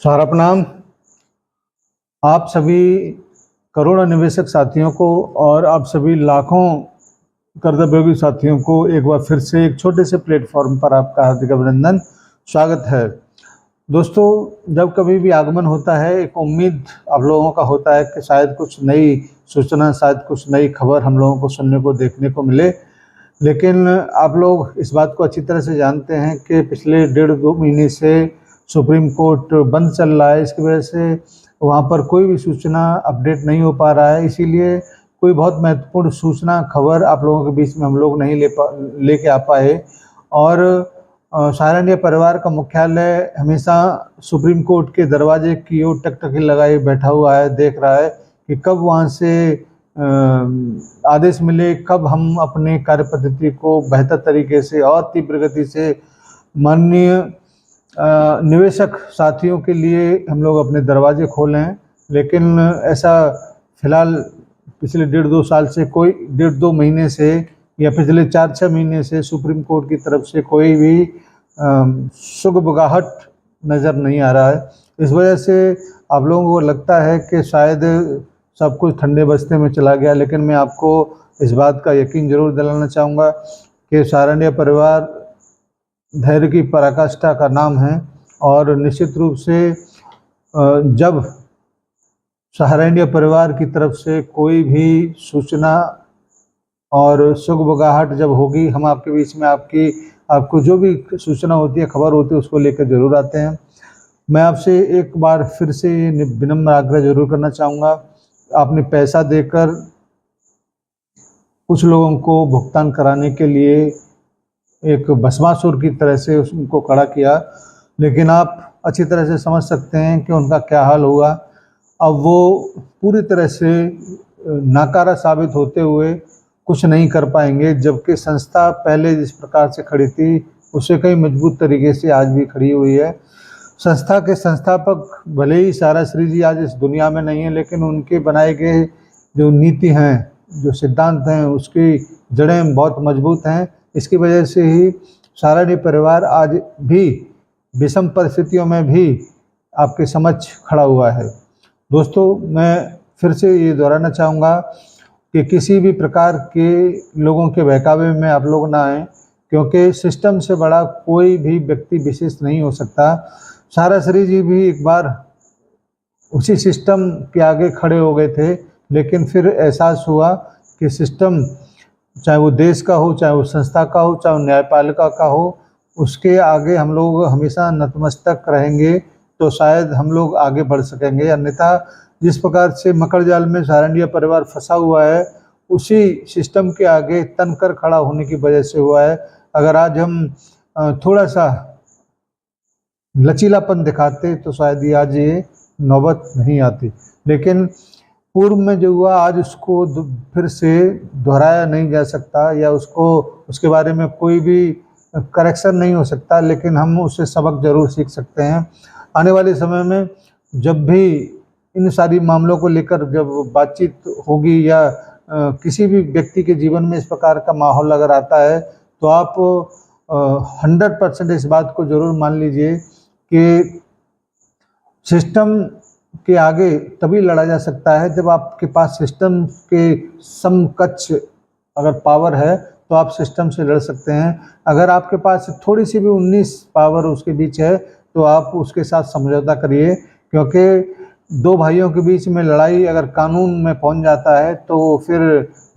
सारा प्रणाम। आप सभी करोड़ों निवेशक साथियों को और आप सभी लाखों कर्तव्योगी साथियों को एक बार फिर से एक छोटे से प्लेटफॉर्म पर आपका हार्दिक अभिनंदन, स्वागत है। दोस्तों, जब कभी भी आगमन होता है एक उम्मीद आप लोगों का होता है कि शायद कुछ नई सूचना, शायद कुछ नई खबर हम लोगों को सुनने को देखने को मिले। लेकिन आप लोग इस बात को अच्छी तरह से जानते हैं कि पिछले 1.5-2 महीने से सुप्रीम कोर्ट बंद चल रहा है। इसकी वजह से वहाँ पर कोई भी सूचना अपडेट नहीं हो पा रहा है। इसीलिए कोई बहुत महत्वपूर्ण सूचना, खबर आप लोगों के बीच में हम लोग नहीं लेके आ पाए। और सारा इंडिया परिवार का मुख्यालय हमेशा सुप्रीम कोर्ट के दरवाजे की ओर टकटकी लगाए बैठा हुआ है, देख रहा है कि कब वहाँ से आदेश मिले, कब हम अपने कार्य पद्धति को बेहतर तरीके से और तीव्र गति से माननीय निवेशक साथियों के लिए हम लोग अपने दरवाजे खोलें। लेकिन ऐसा फिलहाल पिछले 1.5-2 साल से, कोई 1.5-2 महीने से या पिछले 4-6 महीने से सुप्रीम कोर्ट की तरफ से कोई भी सुगबुगाहट नज़र नहीं आ रहा है। इस वजह से आप लोगों को लगता है कि शायद सब कुछ ठंडे बस्ते में चला गया। लेकिन मैं आपको इस बात का यकीन जरूर दिलाना चाहूँगा कि सारा इंडिया परिवार धैर्य की पराकाष्ठा का नाम है। और निश्चित रूप से जब सारा इंडिया परिवार की तरफ से कोई भी सूचना और सुगबुगाहट जब होगी, हम आपके बीच में आपको जो भी सूचना होती है, खबर होती है, उसको लेकर जरूर आते हैं। मैं आपसे एक बार फिर से विनम्र आग्रह जरूर करना चाहूँगा। आपने पैसा देकर कुछ लोगों को भुगतान कराने के लिए एक भस्मासुर की तरह से उनको खड़ा किया, लेकिन आप अच्छी तरह से समझ सकते हैं कि उनका क्या हाल हुआ। अब वो पूरी तरह से नाकारा साबित होते हुए कुछ नहीं कर पाएंगे, जबकि संस्था पहले जिस प्रकार से खड़ी थी उससे कई मजबूत तरीके से आज भी खड़ी हुई है। संस्था के संस्थापक भले ही सारा श्री जी आज इस दुनिया में नहीं है, लेकिन उनके बनाए गए जो नीति हैं, जो सिद्धांत हैं, उसकी जड़ें बहुत मजबूत हैं। इसकी वजह से ही सारा इंडिया परिवार आज भी विषम परिस्थितियों में भी आपके समक्ष खड़ा हुआ है। दोस्तों, मैं फिर से ये दोहराना चाहूँगा कि किसी भी प्रकार के लोगों के बहकावे में आप लोग ना आएँ, क्योंकि सिस्टम से बड़ा कोई भी व्यक्ति विशेष नहीं हो सकता। सारा श्री जी भी एक बार उसी सिस्टम के आगे खड़े हो गए थे, लेकिन फिर एहसास हुआ कि सिस्टम, चाहे वो देश का हो, चाहे वो संस्था का हो, चाहे वो न्यायपालिका का हो, उसके आगे हम लोग हमेशा नतमस्तक रहेंगे तो शायद हम लोग आगे बढ़ सकेंगे। अन्यथा जिस प्रकार से मकर जाल में सारा इंडिया परिवार फंसा हुआ है, उसी सिस्टम के आगे तनकर खड़ा होने की वजह से हुआ है। अगर आज हम थोड़ा सा लचीलापन दिखाते तो शायद आज ये नौबत नहीं आती। लेकिन पूर्व में जो हुआ, आज उसको फिर से दोहराया नहीं जा सकता या उसके बारे में कोई भी करेक्शन नहीं हो सकता, लेकिन हम उससे सबक जरूर सीख सकते हैं। आने वाले समय में जब भी इन सारी मामलों को लेकर जब बातचीत होगी या किसी भी व्यक्ति के जीवन में इस प्रकार का माहौल अगर आता है, तो आप 100% इस बात को जरूर मान लीजिए कि सिस्टम के आगे तभी लड़ा जा सकता है जब आपके पास सिस्टम के समकक्ष अगर पावर है तो आप सिस्टम से लड़ सकते हैं। अगर आपके पास थोड़ी सी भी 19 पावर उसके बीच है तो आप उसके साथ समझौता करिए, क्योंकि दो भाइयों के बीच में लड़ाई अगर कानून में पहुंच जाता है तो फिर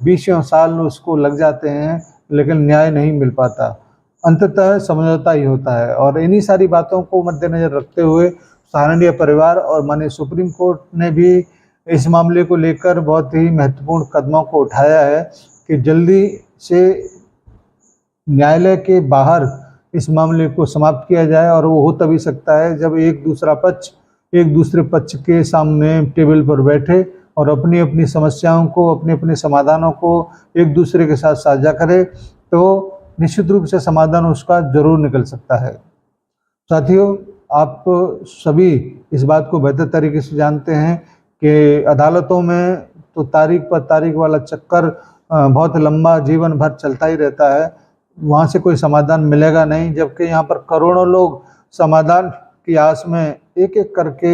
20 साल उसको लग जाते हैं, लेकिन न्याय नहीं मिल पाता। अंततः समझौता ही होता है। और इन्हीं सारी बातों को मद्देनजर रखते हुए सारा इंडिया परिवार और माननीय सुप्रीम कोर्ट ने भी इस मामले को लेकर बहुत ही महत्वपूर्ण कदमों को उठाया है कि जल्दी से न्यायालय के बाहर इस मामले को समाप्त किया जाए। और वो हो तभी सकता है जब एक दूसरे पक्ष के सामने टेबल पर बैठे और अपनी अपनी समस्याओं को, अपने अपने समाधानों को एक दूसरे के साथ साझा करे, तो निश्चित रूप से समाधान उसका जरूर निकल सकता है। साथियों, आप सभी इस बात को बेहतर तरीके से जानते हैं कि अदालतों में तो तारीख पर तारीख वाला चक्कर बहुत लंबा जीवन भर चलता ही रहता है। वहाँ से कोई समाधान मिलेगा नहीं, जबकि यहाँ पर करोड़ों लोग समाधान की आस में एक एक करके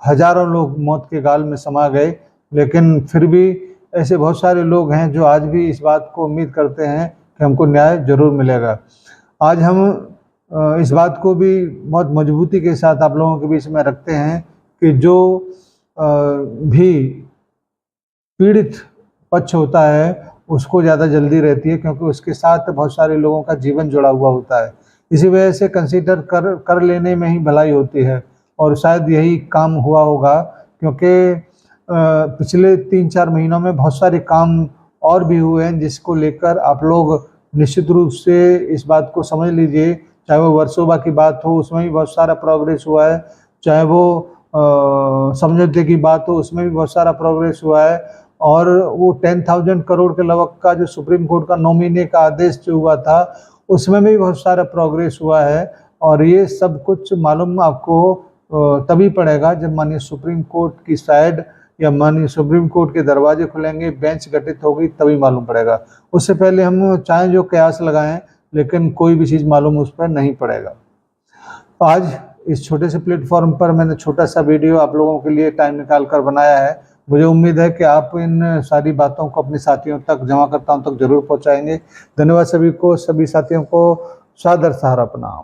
हजारों लोग मौत के गाल में समा गए। लेकिन फिर भी ऐसे बहुत सारे लोग हैं जो आज भी इस बात को उम्मीद करते हैं कि हमको न्याय जरूर मिलेगा। आज हम इस बात को भी बहुत मजबूती के साथ आप लोगों के बीच में रखते हैं कि जो भी पीड़ित पक्ष होता है उसको ज़्यादा जल्दी रहती है, क्योंकि उसके साथ बहुत सारे लोगों का जीवन जुड़ा हुआ होता है। इसी वजह से कंसीडर कर लेने में ही भलाई होती है, और शायद यही काम हुआ होगा, क्योंकि पिछले 3-4 महीनों में बहुत सारे काम और भी हुए हैं जिसको लेकर आप लोग निश्चित रूप से इस बात को समझ लीजिए। चाहे वो वर्सोवा की बात हो, उसमें भी बहुत सारा प्रोग्रेस हुआ है, चाहे वो समझौते की बात हो, उसमें भी बहुत सारा प्रोग्रेस हुआ है, और वो 10,000 करोड़ के लगभग का जो सुप्रीम कोर्ट का 9 महीने का आदेश जो हुआ था उसमें भी बहुत सारा प्रोग्रेस हुआ है। और ये सब कुछ मालूम आपको तभी पड़ेगा जब माननीय सुप्रीम कोर्ट की साइड या माननीय सुप्रीम कोर्ट के दरवाजे खुलेंगे, बेंच गठित होगी, तभी मालूम पड़ेगा। उससे पहले हम चाहे जो कयास लगाएं, लेकिन कोई भी चीज़ मालूम उस पर नहीं पड़ेगा। आज इस छोटे से प्लेटफॉर्म पर मैंने छोटा सा वीडियो आप लोगों के लिए टाइम निकाल कर बनाया है। मुझे उम्मीद है कि आप इन सारी बातों को अपने साथियों तक, जमाकर्ताओं तक जरूर पहुंचाएंगे। धन्यवाद सभी को, सभी साथियों को सादर सहारा प्रणाम।